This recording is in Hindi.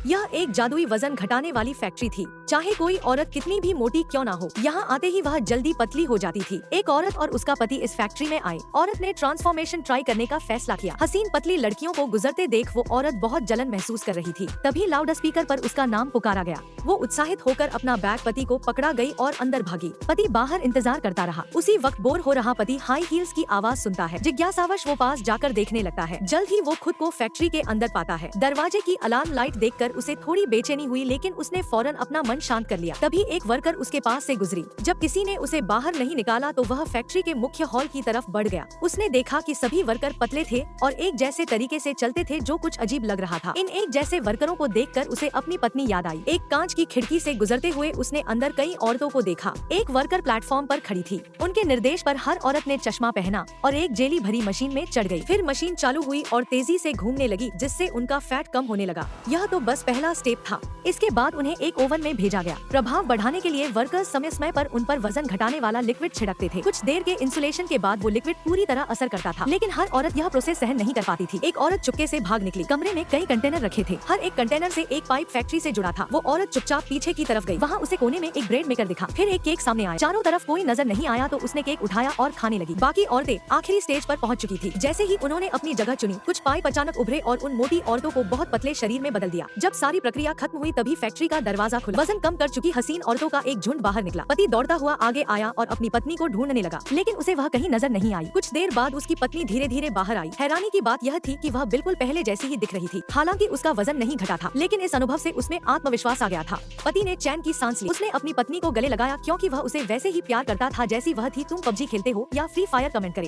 यह एक जादुई वजन घटाने वाली फैक्ट्री थी। चाहे कोई औरत कितनी भी मोटी क्यों ना हो, यहाँ आते ही वह जल्दी पतली हो जाती थी। एक औरत और उसका पति इस फैक्ट्री में आए। औरत ने ट्रांसफॉर्मेशन ट्राई करने का फैसला किया। हसीन पतली लड़कियों को गुजरते देख वो औरत बहुत जलन महसूस कर रही थी। तभी लाउड स्पीकर पर उसका नाम पुकारा गया। वो उत्साहित होकर अपना बैग पति को पकड़ा गई और अंदर भागी। पति बाहर इंतजार करता रहा। उसी वक्त बोर हो रहा पति हाई हील्स की आवाज सुनता है। जिज्ञासावश वो पास जाकर देखने लगता है। जल्द ही वो खुद को फैक्ट्री के अंदर पाता है। दरवाजे की अलार्म लाइट देखकर उसे थोड़ी बेचैनी हुई, लेकिन उसने फौरन अपना मन शांत कर लिया। तभी एक वर्कर उसके पास से गुजरी। जब किसी ने उसे बाहर नहीं निकाला तो वह फैक्ट्री के मुख्य हॉल की तरफ बढ़ गया। उसने देखा कि सभी वर्कर पतले थे और एक जैसे तरीके से चलते थे, जो कुछ अजीब लग रहा था। इन एक जैसे वर्करों को देखकर उसे अपनी पत्नी याद आई। एक कांच की खिड़की से गुजरते हुए उसने अंदर कई औरतों को देखा। एक वर्कर प्लेटफॉर्म पर खड़ी थी। उनके निर्देश पर हर औरत ने चश्मा पहना और एक जेली भरी मशीन में चढ़ गई। फिर मशीन चालू हुई और तेजी से घूमने लगी, जिससे उनका फैट कम होने लगा। यह तो बस पहला स्टेप था। इसके बाद उन्हें एक ओवन में भेजा गया। प्रभाव बढ़ाने के लिए वर्कर्स समय समय पर उन पर वजन घटाने वाला लिक्विड छिड़कते थे। कुछ देर के इंसुलेशन के बाद वो लिक्विड पूरी तरह असर करता था, लेकिन हर औरत यह प्रोसेस सहन नहीं कर पाती थी। एक औरत चुपके से भाग निकली। कमरे में कई कंटेनर रखे थे। हर एक कंटेनर से एक पाइप फैक्ट्री से जुड़ा था। वो औरत चुपचाप पीछे की तरफ गई। वहाँ उसे कोने में एक ब्रेड मेकर दिखा। फिर एक केक सामने आया। चारों तरफ कोई नजर नहीं आया तो उसने केक उठाया और खाने लगी। बाकी औरतें आखिरी स्टेज पर पहुँच चुकी थी। जैसे ही उन्होंने अपनी जगह चुनी, कुछ पाइप अचानक उभरे और उन मोटी औरतों को बहुत पतले शरीर में बदल दिया। जब सारी प्रक्रिया खत्म हुई तभी फैक्ट्री का दरवाजा खुला। वजन कम कर चुकी हसीन औरतों का एक झुंड बाहर निकला। पति दौड़ता हुआ आगे आया और अपनी पत्नी को ढूंढने लगा, लेकिन उसे वह कहीं नजर नहीं आई। कुछ देर बाद उसकी पत्नी धीरे धीरे बाहर आई। हैरानी की बात यह थी कि वह बिल्कुल पहले जैसी ही दिख रही थी। हालांकि उसका वजन नहीं घटा था, लेकिन इस अनुभव से उसमें आत्मविश्वास आ गया था। पति ने चैन की सांस ली। उसने अपनी पत्नी को गले लगाया, क्योंकि वह उसे वैसे ही प्यार करता था जैसी वह थी। तुम पबजी खेलते हो या फ्री फायर? कमेंट करें।